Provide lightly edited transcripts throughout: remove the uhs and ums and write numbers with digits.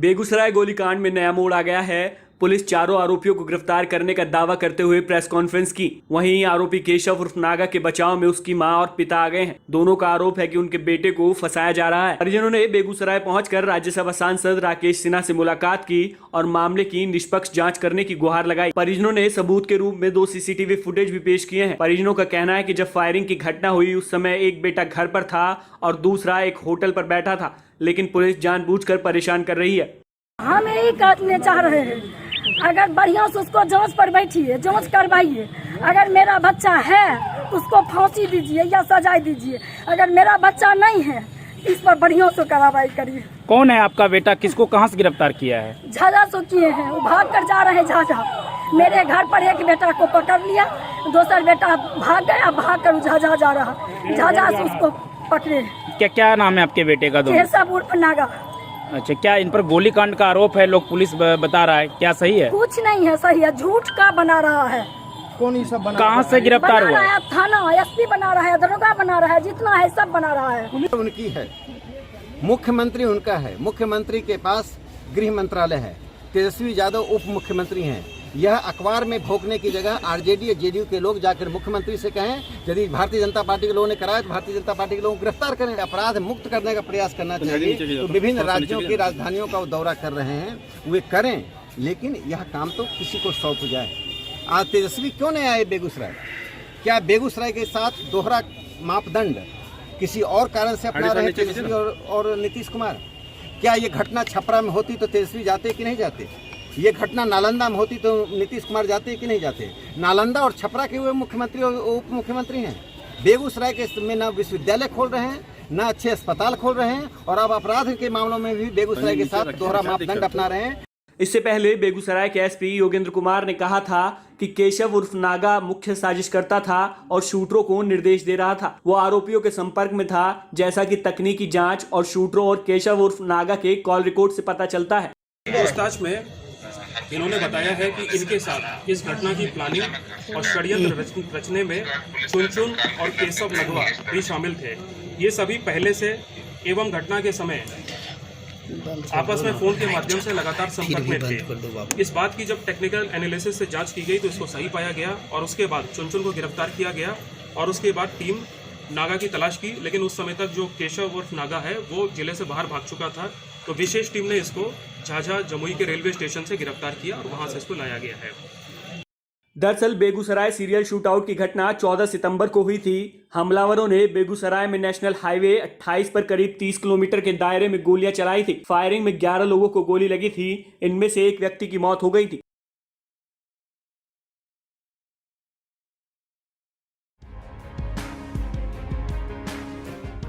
बेगूसराय गोलीकांड में नया मोड़ आ गया है। पुलिस चारों आरोपियों को गिरफ्तार करने का दावा करते हुए प्रेस कॉन्फ्रेंस की। वहीं आरोपी केशव उर्फ नागा के बचाव में उसकी मां और पिता आ गए हैं। दोनों का आरोप है कि उनके बेटे को फंसाया जा रहा है। परिजनों ने बेगूसराय पहुंचकर राज्यसभा सांसद राकेश सिन्हा से मुलाकात की और मामले की निष्पक्ष जांच करने की गुहार लगाई। परिजनों ने सबूत के रूप में 2 सीसीटीवी फुटेज भी पेश किए हैं। परिजनों का कहना है कि जब फायरिंग की घटना हुई उस समय एक बेटा घर पर था और दूसरा एक होटल पर बैठा था, लेकिन पुलिस जानबूझकर परेशान कर रही है। हम यही कहने चाह रहे हैं, अगर बढ़िया से उसको जांच पर बैठिए, जांच करवाइए। अगर मेरा बच्चा है उसको फांसी दीजिए या सजा दीजिए। अगर मेरा बच्चा नहीं है इस पर बढ़िया से कार्रवाई करिए। कौन है आपका बेटा? किसको कहां से गिरफ्तार किया है? झाझा से किए हैं, वो भाग कर जा रहे हैं झाझा। मेरे घर पर एक बेटा को पकड़ लिया, दूसरा बेटा भाग गया, भाग कर झाझा जा रहा, झाझा से उसको पकड़े। क्या नाम है आपके बेटे का? केशव उर्फ नागा। अच्छा, क्या इन पर गोलीकांड का आरोप है? लोग पुलिस बता रहा है, क्या सही है? कुछ नहीं है, सही है, झूठ का बना रहा है। कौन ये सब बना? कहाँ से गिरफ्तार हुआ? थाना एसपी बना रहा है, दरोगा बना रहा है, जितना है सब बना रहा है। उनकी है, मुख्यमंत्री उनका है, मुख्यमंत्री के पास गृह मंत्रालय है, तेजस्वी यादव उप मुख्यमंत्री हैं। यह अखबार में भोंकने की जगह आरजेडी या जेडीयू के लोग जाकर मुख्यमंत्री से कहें, यदि भारतीय जनता पार्टी के लोगों ने कराया तो भारतीय जनता पार्टी के लोगों को गिरफ्तार करें। अपराध मुक्त करने का प्रयास करना चाहिए। तो विभिन्न राज्यों की राजधानियों का वो दौरा कर रहे हैं, वे करें, लेकिन यह काम तो किसी को सौंप जाए। आज तेजस्वी क्यों नहीं आए बेगूसराय? क्या बेगूसराय के साथ दोहरा मापदंड किसी और कारण से अपना रहे तेजस्वी और नीतीश कुमार? क्या ये घटना छपरा में होती तो तेजस्वी जाते कि नहीं जाते? ये घटना नालंदा में होती तो नीतीश कुमार जाते कि नहीं जाते? नालंदा और छपरा के हुए मुख्यमंत्री और उप मुख्यमंत्री हैं। बेगूसराय के में न विश्वविद्यालय खोल रहे हैं, न अच्छे अस्पताल खोल रहे हैं, और अब अपराध के मामलों में भी बेगूसराय के साथ दोहरा मापदंड अपना रहे हैं। इससे पहले बेगूसराय के एसपी योगेंद्र कुमार ने कहा था कि केशव उर्फ नागा मुख्य साजिशकर्ता था और शूटरों को निर्देश दे रहा था। वो आरोपियों के संपर्क में था, जैसा कि तकनीकी जांच और शूटरों और केशव उर्फ नागा के कॉल रिकॉर्ड से पता चलता है। पूछताछ में इन्होंने बताया है कि इनके साथ इस घटना की प्लानिंग और षड्यंत्र रचने में चुनचुन और केशव नगवा भी शामिल थे। ये सभी पहले से एवं घटना के समय आपस में फोन के माध्यम से लगातार संपर्क में थे। इस बात की जब टेक्निकल एनालिसिस से जांच की गई तो इसको सही पाया गया और उसके बाद चुनचुन को गिरफ्तार किया गया और उसके बाद टीम नागा की तलाश की, लेकिन उस समय तक जो केशव उर्फ नागा है वो जिले से बाहर भाग चुका था। तो विशेष टीम ने इसको झाझा जमुई के रेलवे स्टेशन से गिरफ्तार किया और वहां से इसको लाया गया है। दरअसल बेगूसराय सीरियल शूटआउट की घटना 14 सितंबर को हुई थी। हमलावरों ने बेगूसराय में नेशनल हाईवे 28 पर करीब 30 किलोमीटर के दायरे में गोलियां चलाई थी। फायरिंग में 11 लोगों को गोली लगी थी। इनमें से एक व्यक्ति की मौत हो गई थी।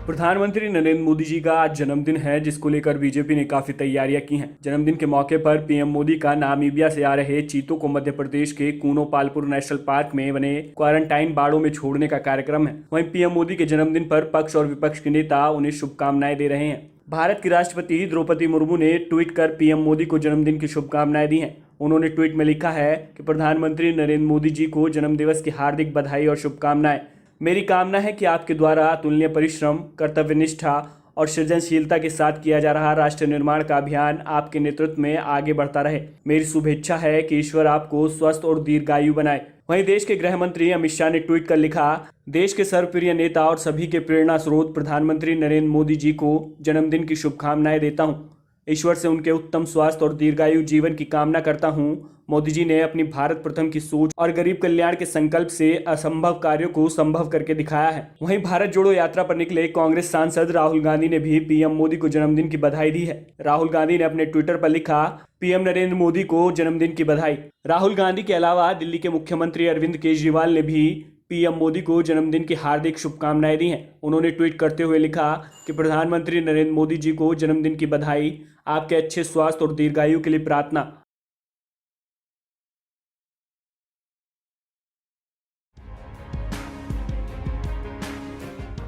प्रधानमंत्री नरेंद्र मोदी जी का आज जन्मदिन है, जिसको लेकर बीजेपी ने काफी तैयारियां की हैं। जन्मदिन के मौके पर पीएम मोदी का नामीबिया से आ रहे चीतों को मध्य प्रदेश के कूनो पालपुर नेशनल पार्क में बने क्वारंटाइन बाड़ों में छोड़ने का कार्यक्रम है। वहीं पीएम मोदी के जन्मदिन पर पक्ष और विपक्ष के नेता उन्हें शुभकामनाएं दे रहे हैं। भारत की राष्ट्रपति द्रौपदी मुर्मू ने ट्वीट कर पीएम मोदी को जन्मदिन की शुभकामनाएं दी हैं। उन्होंने ट्वीट में लिखा है कि प्रधानमंत्री नरेंद्र मोदी जी को जन्मदिवस की हार्दिक बधाई और शुभकामनाएं। मेरी कामना है कि आपके द्वारा अतुलनीय परिश्रम, कर्तव्यनिष्ठा और सृजनशीलता के साथ किया जा रहा राष्ट्र निर्माण का अभियान आपके नेतृत्व में आगे बढ़ता रहे। मेरी शुभेच्छा है कि ईश्वर आपको स्वस्थ और दीर्घायु बनाए। वहीं देश के गृह मंत्री अमित शाह ने ट्वीट कर लिखा, देश के सर्वप्रिय नेता और सभी के प्रेरणा स्रोत प्रधानमंत्री नरेंद्र मोदी जी को जन्मदिन की शुभकामनाएं देता हूँ। ईश्वर से उनके उत्तम स्वास्थ्य और दीर्घायु जीवन की कामना करता हूँ। मोदी जी ने अपनी भारत प्रथम की सोच और गरीब कल्याण के संकल्प से असंभव कार्यों को संभव करके दिखाया है। वहीं भारत जोड़ो यात्रा पर निकले कांग्रेस सांसद राहुल गांधी ने भी पीएम मोदी को जन्मदिन की बधाई दी है। राहुल गांधी ने अपने ट्विटर पर लिखा, पीएम नरेंद्र मोदी को जन्मदिन की बधाई। राहुल गांधी के अलावा दिल्ली के मुख्यमंत्री अरविंद केजरीवाल ने भी पीएम मोदी को जन्मदिन की हार्दिक शुभकामनाएं दी हैं। उन्होंने ट्वीट करते हुए लिखा कि प्रधानमंत्री नरेंद्र मोदी जी को जन्मदिन की बधाई, आपके अच्छे स्वास्थ्य और दीर्घायु के लिए प्रार्थना।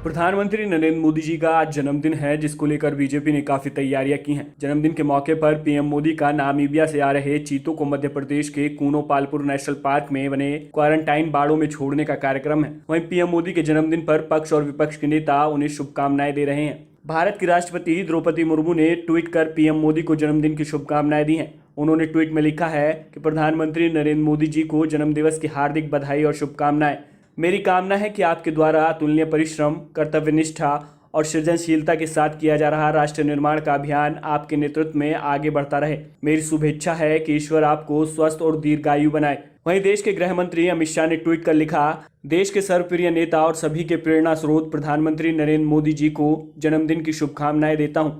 प्रधानमंत्री नरेंद्र मोदी जी का आज जन्मदिन है, जिसको लेकर बीजेपी ने काफी तैयारियां की हैं। जन्मदिन के मौके पर पीएम मोदी का नामीबिया से आ रहे चीतों को मध्य प्रदेश के कूनो पालपुर नेशनल पार्क में बने क्वारंटाइन बाड़ों में छोड़ने का कार्यक्रम है। वहीं पीएम मोदी के जन्मदिन पर पक्ष और विपक्ष के नेता उन्हें शुभकामनाएं दे रहे हैं। भारत की राष्ट्रपति द्रौपदी मुर्मू ने ट्वीट कर पीएम मोदी को जन्मदिन की शुभकामनाएं दी हैं। उन्होंने ट्वीट में लिखा है कि प्रधानमंत्री नरेंद्र मोदी जी को जन्मदिवस की हार्दिक बधाई और शुभकामनाएं। मेरी कामना है कि आपके द्वारा अतुलनीय परिश्रम, कर्तव्यनिष्ठा और सृजनशीलता के साथ किया जा रहा राष्ट्र निर्माण का अभियान आपके नेतृत्व में आगे बढ़ता रहे। मेरी शुभेच्छा है कि ईश्वर आपको स्वस्थ और दीर्घायु बनाए। वहीं देश के गृह मंत्री अमित शाह ने ट्वीट कर लिखा, देश के सर्वप्रिय नेता और सभी के प्रेरणा स्रोत प्रधानमंत्री नरेंद्र मोदी जी को जन्मदिन की शुभकामनाएं देता हूं।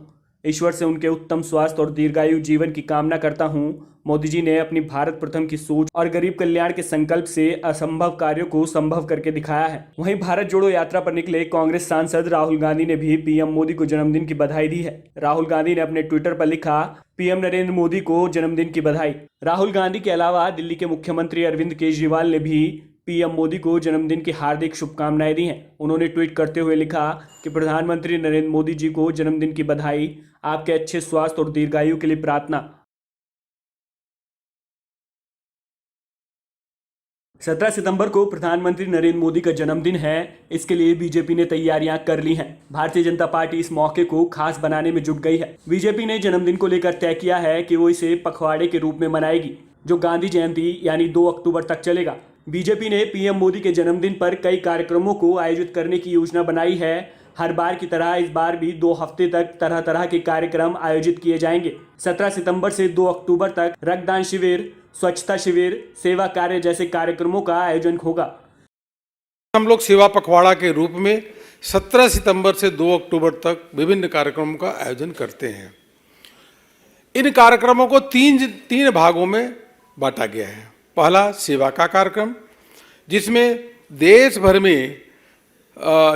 ईश्वर से उनके उत्तम स्वास्थ्य और दीर्घायु जीवन की कामना करता हूं। मोदी जी ने अपनी भारत प्रथम की सोच और गरीब कल्याण के संकल्प से असंभव कार्यों को संभव करके दिखाया है। वहीं भारत जोड़ो यात्रा पर निकले कांग्रेस सांसद राहुल गांधी ने भी पीएम मोदी को जन्मदिन की बधाई दी है। राहुल गांधी ने अपने ट्विटर पर लिखा, पीएम नरेंद्र मोदी को जन्मदिन की बधाई। राहुल गांधी के अलावा दिल्ली के मुख्यमंत्री अरविंद केजरीवाल ने भी पीएम मोदी को जन्मदिन की हार्दिक शुभकामनाएं दी हैं। उन्होंने ट्वीट करते हुए लिखा कि प्रधानमंत्री नरेंद्र मोदी जी को जन्मदिन की बधाई, आपके अच्छे स्वास्थ्य और दीर्घायु के लिए प्रार्थना। 17 सितंबर को प्रधानमंत्री नरेंद्र मोदी का जन्मदिन है। इसके लिए बीजेपी ने तैयारियां कर ली हैं। भारतीय जनता पार्टी इस मौके को खास बनाने में जुट गई है। बीजेपी ने जन्मदिन को लेकर तय किया है कि वो इसे पखवाड़े के रूप में मनाएगी, जो गांधी जयंती यानी 2 अक्टूबर तक चलेगा। बीजेपी ने पीएम मोदी के जन्मदिन पर कई कार्यक्रमों को आयोजित करने की योजना बनाई है। हर बार की तरह इस बार भी 2 हफ्ते तक तरह तरह के कार्यक्रम आयोजित किए जाएंगे। 17 सितंबर से 2 अक्टूबर तक रक्तदान शिविर, स्वच्छता शिविर, सेवा कार्य जैसे कार्यक्रमों का आयोजन होगा। हम लोग सेवा पखवाड़ा के रूप में 17 सितंबर से 2 अक्टूबर तक विभिन्न कार्यक्रमों का आयोजन करते हैं। इन कार्यक्रमों को तीन भागों में बांटा गया है। पहला सेवा का कार्यक्रम, जिसमें देश भर में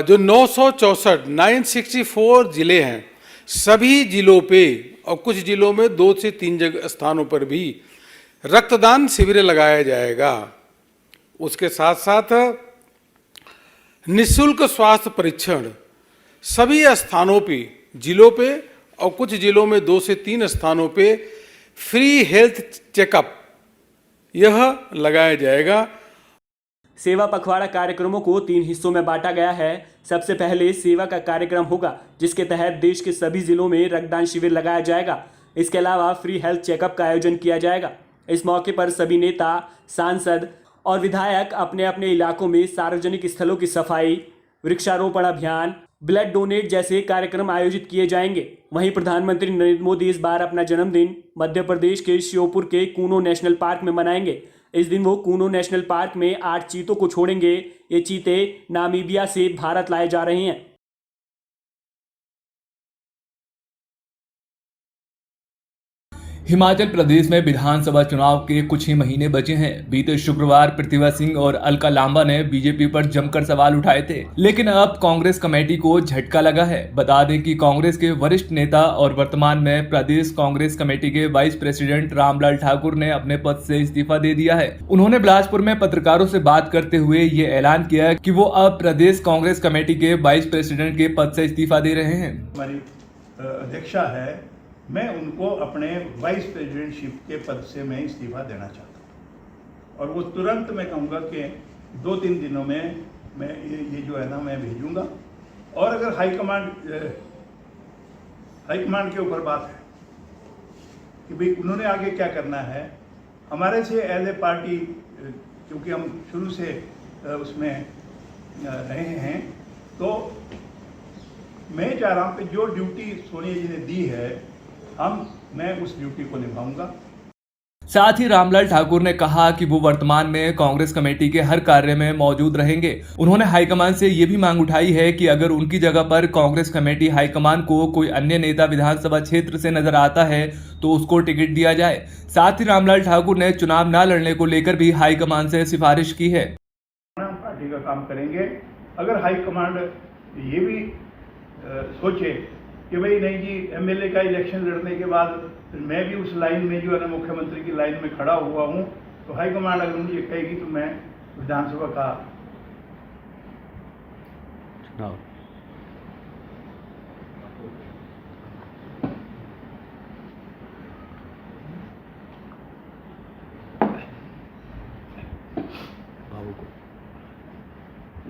जो 964 जिले हैं, सभी जिलों पे और कुछ जिलों में 2 से 3 स्थानों पर भी रक्तदान शिविर लगाया जाएगा। उसके साथ साथ निःशुल्क स्वास्थ्य परीक्षण सभी स्थानों पे, जिलों पे और कुछ जिलों में 2 से 3 स्थानों पे फ्री हेल्थ चेकअप यह लगाया जाएगा। सेवा पखवाड़ा कार्यक्रमों को 3 हिस्सों में बांटा गया है। सबसे पहले सेवा का कार्यक्रम होगा, जिसके तहत देश के सभी जिलों में रक्तदान शिविर लगाया जाएगा। इसके अलावा फ्री हेल्थ चेकअप का आयोजन किया जाएगा। इस मौके पर सभी नेता, सांसद और विधायक अपने अपने इलाकों में सार्वजनिक स्थलों की सफाई, वृक्षारोपण अभियान, ब्लड डोनेट जैसे कार्यक्रम आयोजित किए जाएंगे। वहीं प्रधानमंत्री नरेंद्र मोदी इस बार अपना जन्मदिन मध्य प्रदेश के श्योपुर के कूनो नेशनल पार्क में मनाएंगे। इस दिन वो कूनो नेशनल पार्क में 8 चीतों को छोड़ेंगे। ये चीते नामीबिया से भारत लाए जा रहे हैं। हिमाचल प्रदेश में विधानसभा चुनाव के कुछ ही महीने बचे हैं। बीते शुक्रवार प्रतिभा सिंह और अलका लांबा ने बीजेपी पर जमकर सवाल उठाए थे, लेकिन अब कांग्रेस कमेटी को झटका लगा है। बता दें कि कांग्रेस के वरिष्ठ नेता और वर्तमान में प्रदेश कांग्रेस कमेटी के वाइस प्रेसिडेंट रामलाल ठाकुर ने अपने पद से इस्तीफा दे दिया है। उन्होंने बिलासपुर में पत्रकारों से बात करते हुए ये ऐलान किया कि वो अब प्रदेश कांग्रेस कमेटी के वाइस प्रेसिडेंट के पद से इस्तीफा दे रहे हैं। हमारी अध्यक्षा है, मैं उनको अपने वाइस प्रेसिडेंटशिप के पद से मैं इस्तीफा देना चाहता हूँ, और वो तुरंत मैं कहूँगा कि 2-3 दिनों में मैं ये जो है ना मैं भेजूँगा। और अगर हाईकमांड के ऊपर बात है कि भाई उन्होंने आगे क्या करना है, हमारे से एज ए पार्टी, क्योंकि हम शुरू से उसमें रहे हैं, तो मैं चाह रहा हूँ कि जो ड्यूटी सोनिया जी ने दी है मैं उस ड्यूटी को निभाऊंगा। साथ ही रामलाल ठाकुर ने कहा कि वो वर्तमान में कांग्रेस कमेटी के हर कार्य में मौजूद रहेंगे। उन्होंने हाईकमान से ये भी मांग उठाई है कि अगर उनकी जगह पर कांग्रेस कमेटी हाईकमान को कोई अन्य नेता विधानसभा क्षेत्र से नजर आता है तो उसको टिकट दिया जाए। साथ ही रामलाल ठाकुर ने चुनाव न लड़ने को लेकर भी हाईकमान से सिफारिश की है। पार्टी का काम करेंगे। अगर हाईकमांड ये भी सोचे कि भाई नहीं जी, एमएलए का इलेक्शन लड़ने के बाद मैं भी उस लाइन में जो है ना मुख्यमंत्री की लाइन में खड़ा हुआ हूँ, तो हाईकमांड अगर मुझे कहेगी तो मैं विधानसभा का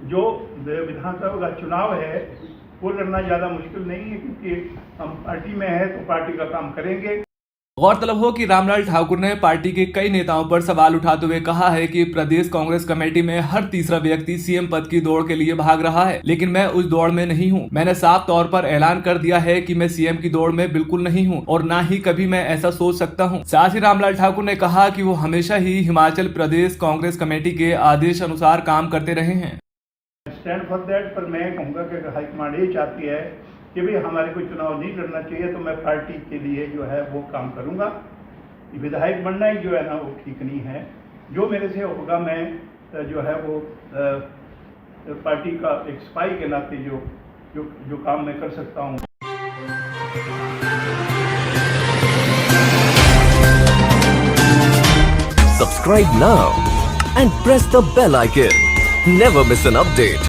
जो विधानसभा का चुनाव है वो लड़ना ज़्यादा मुश्किल नहीं है, क्योंकि हम पार्टी में है तो पार्टी का काम करेंगे। गौरतलब हो कि रामलाल ठाकुर ने पार्टी के कई नेताओं पर सवाल उठाते हुए कहा है कि प्रदेश कांग्रेस कमेटी में हर तीसरा व्यक्ति सीएम पद की दौड़ के लिए भाग रहा है, लेकिन मैं उस दौड़ में नहीं हूं। मैंने साफ तौर पर ऐलान कर दिया है कि मैं सीएम की दौड़ में बिल्कुल नहीं हूं और ना ही कभी मैं ऐसा सोच सकता हूं। साथ ही रामलाल ठाकुर ने कहा कि वो हमेशा ही हिमाचल प्रदेश कांग्रेस कमेटी के आदेश अनुसार काम करते रहे हैं। स्टैंड फॉर दैट पर मैं कहूँगा कि हाईकमांड ये चाहती है कि भाई हमारे को चुनाव नहीं लड़ना चाहिए, तो मैं पार्टी के लिए जो है वो काम करूँगा। विधायक बनना ही जो है ना वो ठीक नहीं है। जो मेरे से होगा मैं जो है वो पार्टी का एक सिपाही के नाते जो काम मैं कर सकता हूँ। Subscribe now and press the bell icon. Never miss an update.